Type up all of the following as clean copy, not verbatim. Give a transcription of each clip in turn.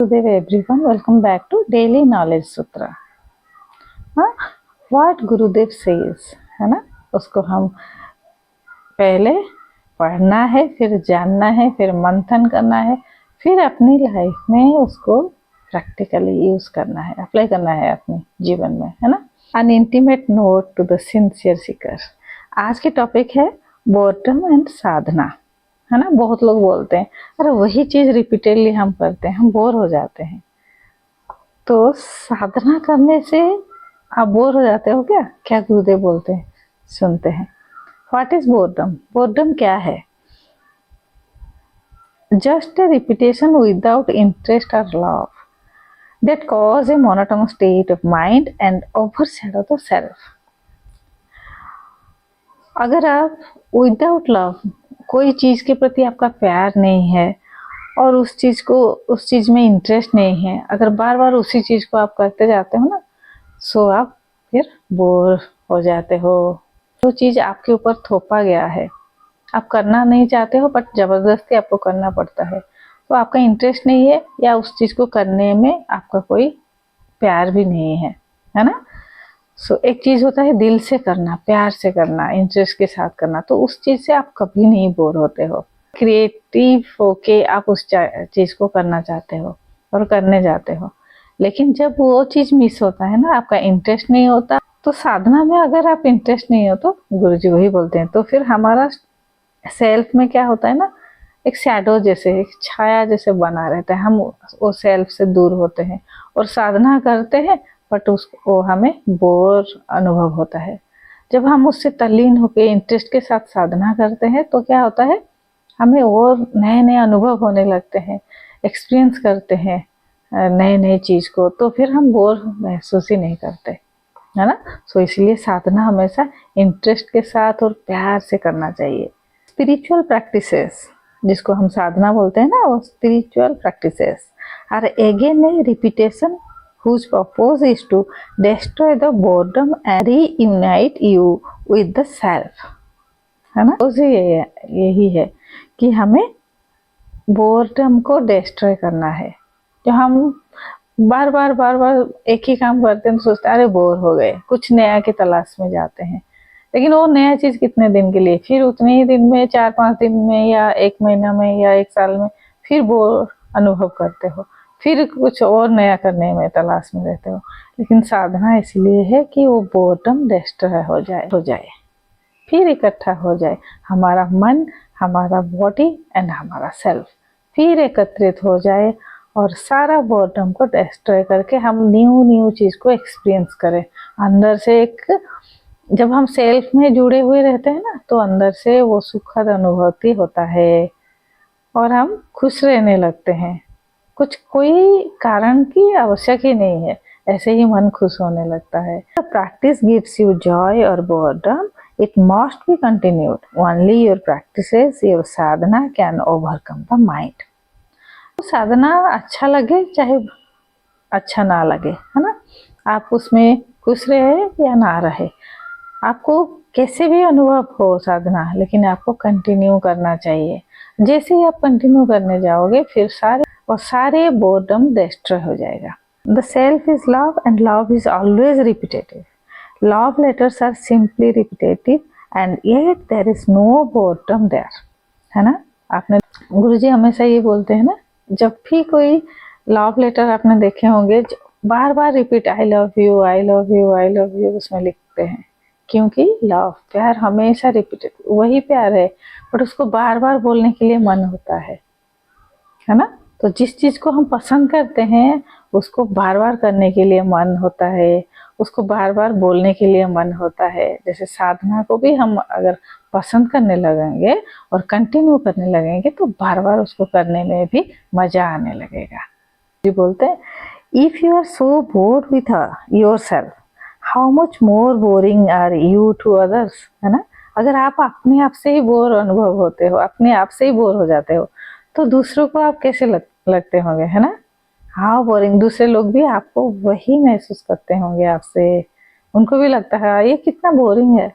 Gurudev everyone, welcome back to Daily Knowledge Sutra. हाँ, What Gurudev says है ना, उसको हम पहले पढ़ना है, फिर जानना है, फिर मंथन करना है, फिर अपनी लाइफ में उसको प्रैक्टिकली यूज करना है, अप्लाई करना है अपने जीवन में, है ना. An intimate note to the sincere seeker. आज की टॉपिक है बोर्डम एंड साधना, है ना. बहुत लोग बोलते हैं अरे वही चीज रिपीटेडली हम करते हैं, हम बोर हो जाते हैं. तो साधना करने से आप बोर हो जाते हो क्या? क्या गुरुदेव बोलते हैं, सुनते हैं. What is boredom? बोर्डम क्या है? Just a repetition without interest और love that cause a monotonous state of mind and overshadow the self. अगर आप विदाउट लव, कोई चीज के प्रति आपका प्यार नहीं है और उस चीज में इंटरेस्ट नहीं है, अगर बार बार उसी चीज को आप करते जाते हो ना, सो आप फिर बोर हो जाते हो. जो चीज आपके ऊपर थोपा गया है, आप करना नहीं चाहते हो बट जबरदस्ती आपको करना पड़ता है, तो आपका इंटरेस्ट नहीं है या उस चीज को करने में आपका कोई प्यार भी नहीं है, है ना. सो एक चीज होता है दिल से करना, प्यार से करना, इंटरेस्ट के साथ करना, तो उस चीज से आप कभी नहीं बोर होते हो. क्रिएटिव होके आप उस चीज को करना चाहते हो और करने जाते हो. लेकिन जब वो चीज मिस होता है ना, आपका इंटरेस्ट नहीं होता, तो साधना में अगर आप इंटरेस्ट नहीं हो तो गुरुजी वही बोलते हैं, तो फिर हमारा सेल्फ में क्या होता है ना, एक शैडो जैसे, एक छाया जैसे बना रहता है. हम वो सेल्फ से दूर होते हैं और साधना करते हैं बट उसको हमें बोर अनुभव होता है. जब हम उससे तल्लीन होकर इंटरेस्ट के साथ साधना करते हैं तो क्या होता है, हमें और नए नए अनुभव होने लगते हैं, एक्सपीरियंस करते हैं नए नए चीज को, तो फिर हम बोर महसूस ही नहीं करते, है ना. सो इसलिए साधना हमेशा इंटरेस्ट के साथ और प्यार से करना चाहिए. स्पिरिचुअल प्रैक्टिसेस, जिसको हम साधना बोलते हैं ना, वो spiritual practices are again a repetition whose purpose is to destroy the boredom and reunite you with the self, है ना. तो यही है कि हमें बोर्डम को डिस्ट्रॉय करना है. जो हम बार बार एक ही काम करते हैं तो सोचते हैं अरे बोर हो गए, कुछ नया की तलाश में जाते हैं, लेकिन वो नया चीज कितने दिन के लिए, फिर उतने ही दिन में, 4-5 दिन में या 1 महीना में या 1 साल में फिर बोर अनुभव करते हो, फिर कुछ और नया करने में तलाश में रहते हो. लेकिन साधना इसलिए है कि वो बोर्डम डिस्ट्रॉय हो जाए, फिर इकट्ठा हो जाए हमारा मन, हमारा बॉडी एंड हमारा सेल्फ, फिर एकत्रित हो जाए और सारा बोर्डम को डिस्ट्रॉय करके हम न्यू चीज को एक्सपीरियंस करें. अंदर से एक, जब हम सेल्फ में जुड़े हुए रहते हैं ना, तो अंदर से वो सुखद अनुभूति होता है और हम खुश रहने लगते हैं. कोई कारण की आवश्यक ही नहीं है, ऐसे ही मन खुश होने लगता है. प्रैक्टिस गिव्स यू जॉय और boredom, it must be continued. Only your practices, your sadhana can overcome the mind. साधना अच्छा लगे चाहे अच्छा ना लगे, है ना, आप उसमें खुश रहे या ना रहे, आपको कैसे भी अनुभव हो साधना, लेकिन आपको कंटिन्यू करना चाहिए. जैसे ही आप कंटिन्यू करने जाओगे फिर सारे बोर्डम डिस्ट्रॉय हो जाएगा. The self is love and love is always repetitive. Love letters are simply repetitive and yet there is no boredom there, है ना. आपने, गुरुजी हमेशा ये बोलते हैं ना, जब भी कोई लव लेटर आपने देखे होंगे, बार बार repeat I love you, I love you, I love you उसमें लिखते हैं, क्योंकि लव, प्यार हमेशा रिपीटेड, वही प्यार है बट उसको बार बार बोलने के लिए मन होता है ना. तो जिस चीज को हम पसंद करते हैं उसको बार बार करने के लिए मन होता है, उसको बार बार बोलने के लिए मन होता है. जैसे साधना को भी हम अगर पसंद करने लगेंगे और कंटिन्यू करने लगेंगे तो बार बार उसको करने में भी मजा आने लगेगा. जी बोलते हैं, if you are so bored with yourself, how much more boring are you to others, है ना. अगर आप अपने आप से ही बोर अनुभव होते हो, अपने आप से ही बोर हो जाते हो, तो दूसरों को आप कैसे लगते होंगे, है ना. हाँ, बोरिंग. दूसरे लोग भी आपको वही महसूस करते होंगे आपसे, उनको भी लगता है ये कितना बोरिंग है.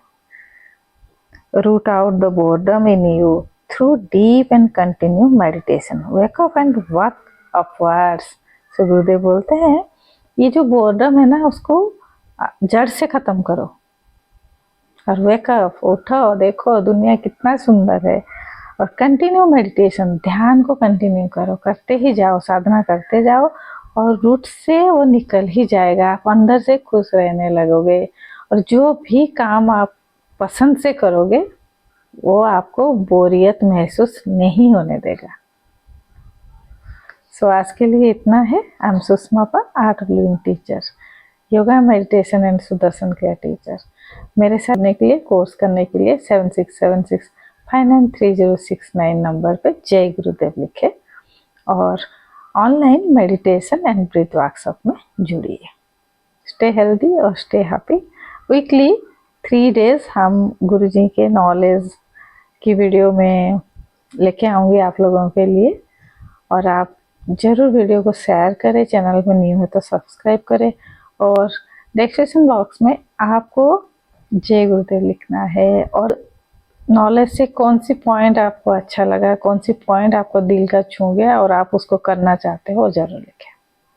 Root out the boredom in you through deep and continue meditation. Wake up and work upwards. तो गुरुदेव बोलते हैं ये जो बोर्डम है ना उसको जड़ से खत्म करो और वेकअप, उठो, देखो दुनिया कितना सुंदर है। और कंटिन्यू मेडिटेशन, ध्यान को कंटिन्यू करो, करते ही जाओ, साधना करते जाओ और रूट से वो निकल ही जाएगा। आप अंदर से खुश रहने लगोगे और जो भी काम आप पसंद से करोगे वो आपको बोरियत महसूस नहीं होने देगा। सो आज के लिए इतना है। आई एम सुषमा पर, art of living teacher, yoga meditation and Sudarshan क्रिया टीचर। मेरे साथ करने के लिए, कोर्स करने के लिए 7676593069 नंबर पे जय गुरुदेव लिखे और online meditation and breath workshop में जुड़िए। स्टे हेल्दी और स्टे हैप्पी। वीकली 3 डेज हम गुरुजी के नॉलेज की वीडियो में लेके आऊँगी आप लोगों के लिए और आप ज़रूर वीडियो को शेयर करें, चैनल में न्यू है तो सब्सक्राइब करें और डिस्क्रिप्शन बॉक्स में आपको जय गुरुदेव लिखना है और नॉलेज से कौन सी पॉइंट आपको अच्छा लगा, कौन सी पॉइंट आपको दिल का छू गया और आप उसको करना चाहते हो, ज़रूर लिखें।